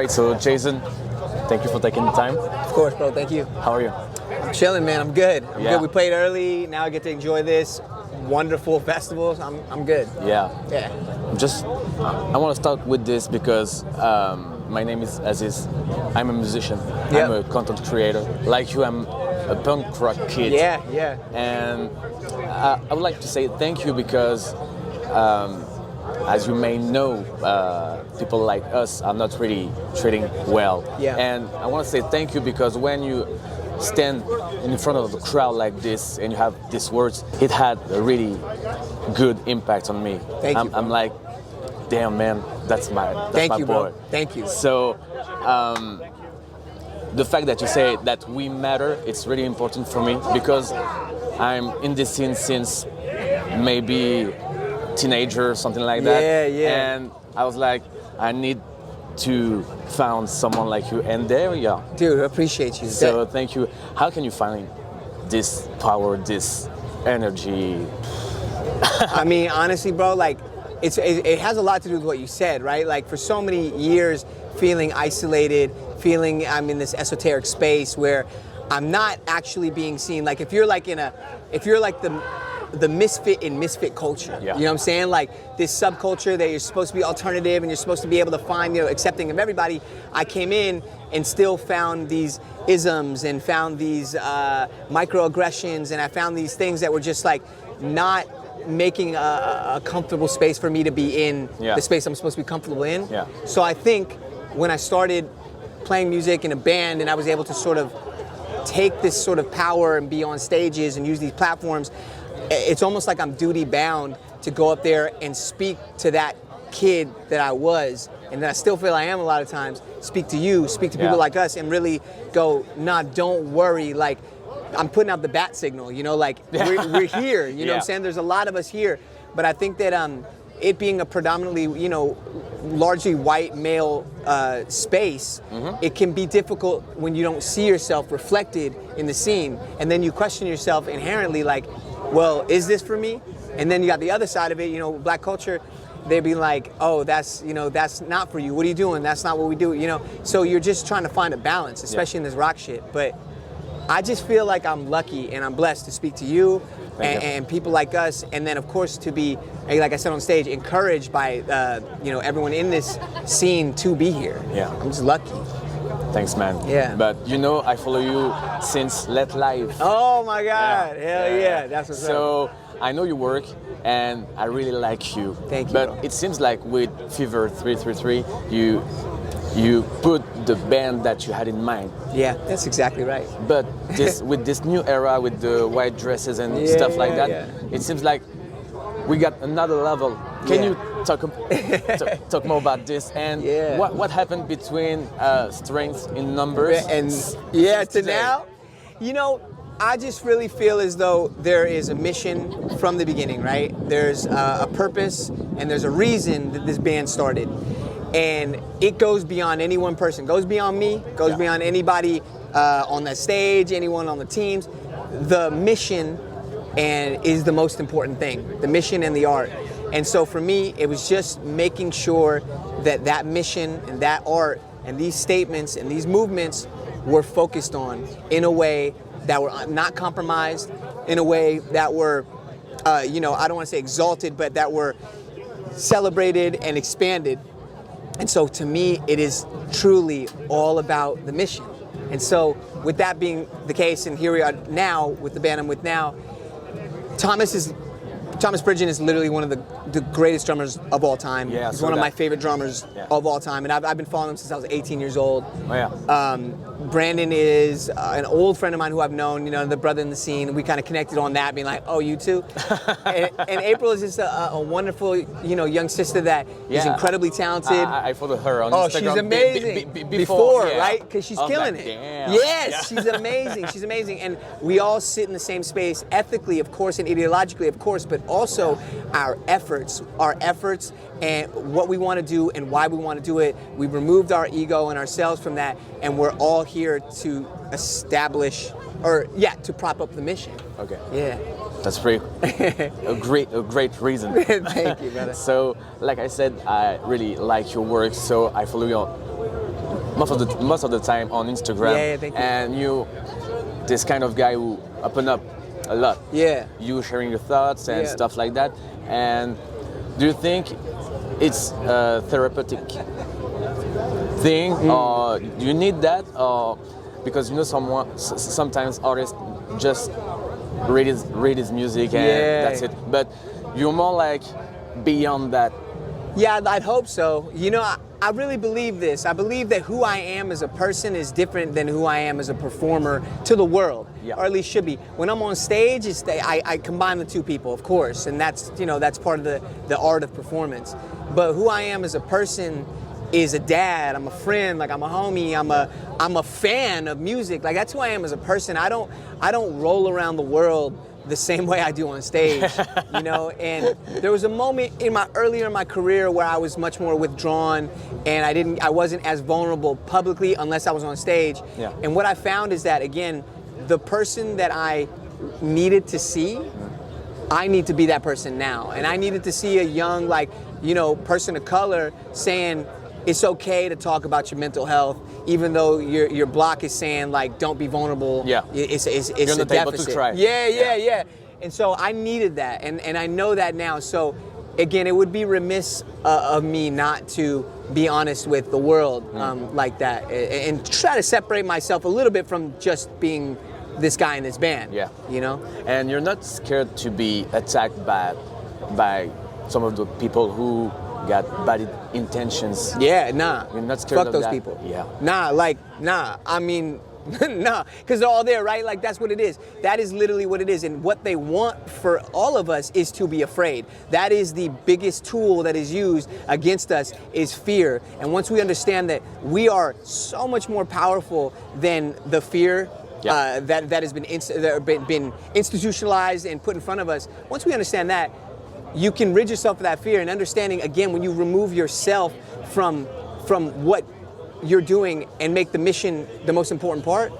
right, so Jason, thank you for taking the time. Of course, bro. Thank you. How are you? I'm chilling, man. I'm good. I'm Yeah. good. We played early. Now I get to enjoy this wonderful festival. So I'm good. Yeah. Yeah. I want to start with this because my name is Aziz. I'm a musician. Yep. I'm a content creator. Like you, I'm a punk rock kid. Yeah. And I would like to say thank you because, as you may know, people like us are not really treating well. Yeah. And I want to say thank you because when you stand in front of the crowd like this and you have these words, it had a really good impact on me. Thank you. I'm like, damn man, that's my Thank you, boy. bro. Thank you. So the fact that you say that we matter, it's really important for me because I'm in this scene since maybe teenager, something like that. Yeah. And I was like, I need to find someone like you, and there we are. Dude, I appreciate you. So thank you. How can you find this power, this energy? I mean, honestly, bro, like it has a lot to do with what you said, right? Like for so many years, feeling isolated, feeling I'm in this esoteric space where I'm not actually being seen. Like if you're like the misfit in misfit culture, Yeah. you know what I'm saying? Like this subculture that you're supposed to be alternative and you're supposed to be able to find, accepting of everybody. I came in and still found these isms and found these microaggressions, and I found these things that were just like not making a comfortable space for me to be in, the space I'm supposed to be comfortable in. Yeah. So I think when I started playing music in a band and I was able to sort of take this sort of power and be on stages and use these platforms, it's almost like I'm duty bound to go up there and speak to that kid that I was and that I still feel I am a lot of times, speak to you, speak to people like us, and really go, nah, don't worry, like I'm putting out the bat signal, like we're here, you know what I'm saying? There's a lot of us here, but I think that it being a predominantly, largely white male space, it can be difficult when you don't see yourself reflected in the scene, and then you question yourself inherently, like, well, is this for me? And then you got the other side of it, black culture, they'd be like, oh, that's not for you. What are you doing? That's not what we do, So you're just trying to find a balance, especially in this rock shit. But I just feel like I'm lucky and I'm blessed to speak to you and people like us, and then of course to be, like I said on stage, encouraged by everyone in this scene to be here. Yeah. I'm just lucky. Thanks, man. Yeah. But I follow you since Let Live. Oh my God! Hell yeah. That's what's up. So I know your work, and I really like you. Thank you. But bro. it seems like with Fever 333, you put the band that you had in mind. Yeah, that's exactly right. But with this new era, with the white dresses and stuff like that, it seems like we got another level. Can you talk more about this? And what happened between strength in numbers and to today? now? I just really feel as though there is a mission from the beginning, right? There's a purpose and there's a reason that this band started. And it goes beyond any one person, goes beyond me, goes beyond anybody on that stage, anyone on the teams. The mission is the most important thing, the mission and the art. And so for me, it was just making sure that mission and that art and these statements and these movements were focused on in a way that were not compromised, in a way that were, I don't want to say exalted, but that were celebrated and expanded. And so to me, it is truly all about the mission. And so with that being the case, and here we are now with the band I'm with now, Thomas Bridgen is literally one of the greatest drummers of all time. Yeah, he's one of my favorite drummers of all time, and I've been following him since I was 18 years old. Oh, yeah. Brandon is an old friend of mine who I've known, the brother in the scene. We kind of connected on that, being like, oh, you too? and April is just a wonderful, young sister that is incredibly talented. I followed her on Instagram. Oh, she's amazing. Before, right? Because she's killing it. Damn. Yes, she's amazing. She's amazing. And we all sit in the same space, ethically, of course, and ideologically, of course, but also our efforts and what we want to do and why we want to do it. We've removed our ego and ourselves from that, and we're all here to establish, to prop up the mission. Okay. Yeah. That's a great reason. Thank you, brother. So, like I said, I really like your work, so I follow you on most of the time on Instagram. Yeah, thank you. And you, this kind of guy who open up a lot. Yeah. You sharing your thoughts and Yeah. stuff like that. And do you think it's a therapeutic thing, or do you need that, or because you know sometimes artists just read his music and Yeah. that's it. But you're more like beyond that. Yeah, I'd hope so. You know, I really believe this. I believe that who I am as a person is different than who I am as a performer to the world, Yeah. or at least should be. When I'm on stage, I combine the two people, of course, and that's, you know, that's part of the art of performance. But who I am as a person is a dad. I'm a friend. Like, I'm a homie. I'm a fan of music. Like, that's who I am as a person. I don't roll around the world the same way I do on stage, you know. And there was a moment earlier in my career where I was much more withdrawn, and I wasn't as vulnerable publicly unless I was on stage. Yeah. And what I found is that, again, the person that I needed to see, I need to be that person now. And I needed to see a young, like, you know, person of color saying it's okay to talk about your mental health, even though your block is saying, like, don't be vulnerable. Yeah. It's You're on a the table deficit. to try. Yeah. And so I needed that, and I know that now. So again, it would be remiss of me not to be honest with the world like that, and try to separate myself a little bit from just being this guy in this band. Yeah. You know? And you're not scared to be attacked by some of the people who got bad intentions. Yeah, nah. You're not scared Fuck of those that? people. Yeah. Nah. I mean, nah, because they're all there, right? Like, that's what it is. That is literally what it is. And what they want for all of us is to be afraid. That is the biggest tool that is used against us, is fear. And once we understand that we are so much more powerful than the fear that has been institutionalized and put in front of us, once we understand that, you can rid yourself of that fear. And understanding, again, when you remove yourself from what you're doing and make the mission the most important part,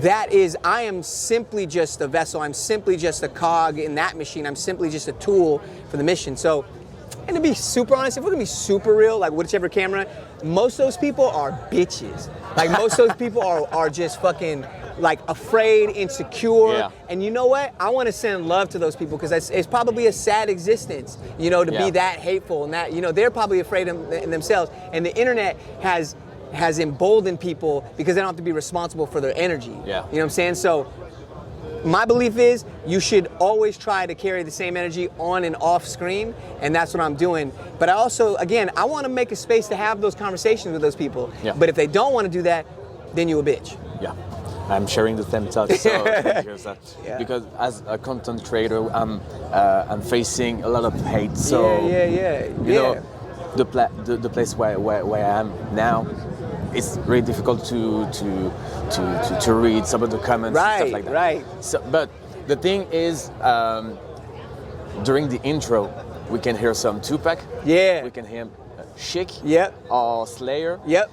that is, I am simply just a vessel. I'm simply just a cog in that machine. I'm simply just a tool for the mission. So, and to be super honest, if we're gonna be super real, like whichever camera, most of those people are bitches. Like, most of those people are just fucking, like, afraid, insecure. Yeah. And you know what? I want to send love to those people, because it's probably a sad existence, you know, to be that hateful, and that, you know, they're probably afraid in themselves. And the internet has emboldened people because they don't have to be responsible for their energy. Yeah. You know what I'm saying? So my belief is you should always try to carry the same energy on and off screen, and that's what I'm doing. But I also, again, I want to make a space to have those conversations with those people. Yeah. But if they don't want to do that, then you a bitch. Yeah. I'm sharing the same thoughts, so here's that. Yeah. Because as a content creator, I'm facing a lot of hate. So you know, the place where I am now, it's really difficult to read some of the comments and stuff like that. Right. So, but the thing is, during the intro, we can hear some Tupac. Yeah. We can hear Chic. Yep. Or Slayer. Yep.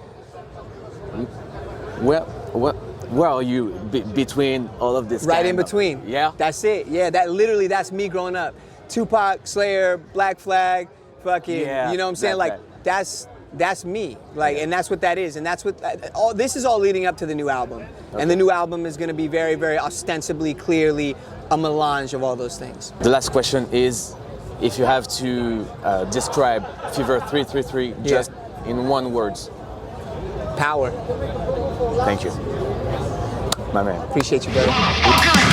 Where are you between all of this? Right in between. Yeah. That's it. Yeah, that's me growing up. Tupac, Slayer, Black Flag, fucking, you know what I'm saying? Like, that's me. Like, and that's what that is. And that's what, this is all leading up to the new album. Okay. And the new album is going to be very, very ostensibly, clearly a melange of all those things. The last question is, if you have to describe Fever 333 just in one word. Power. Thank you. My man. Appreciate you, brother.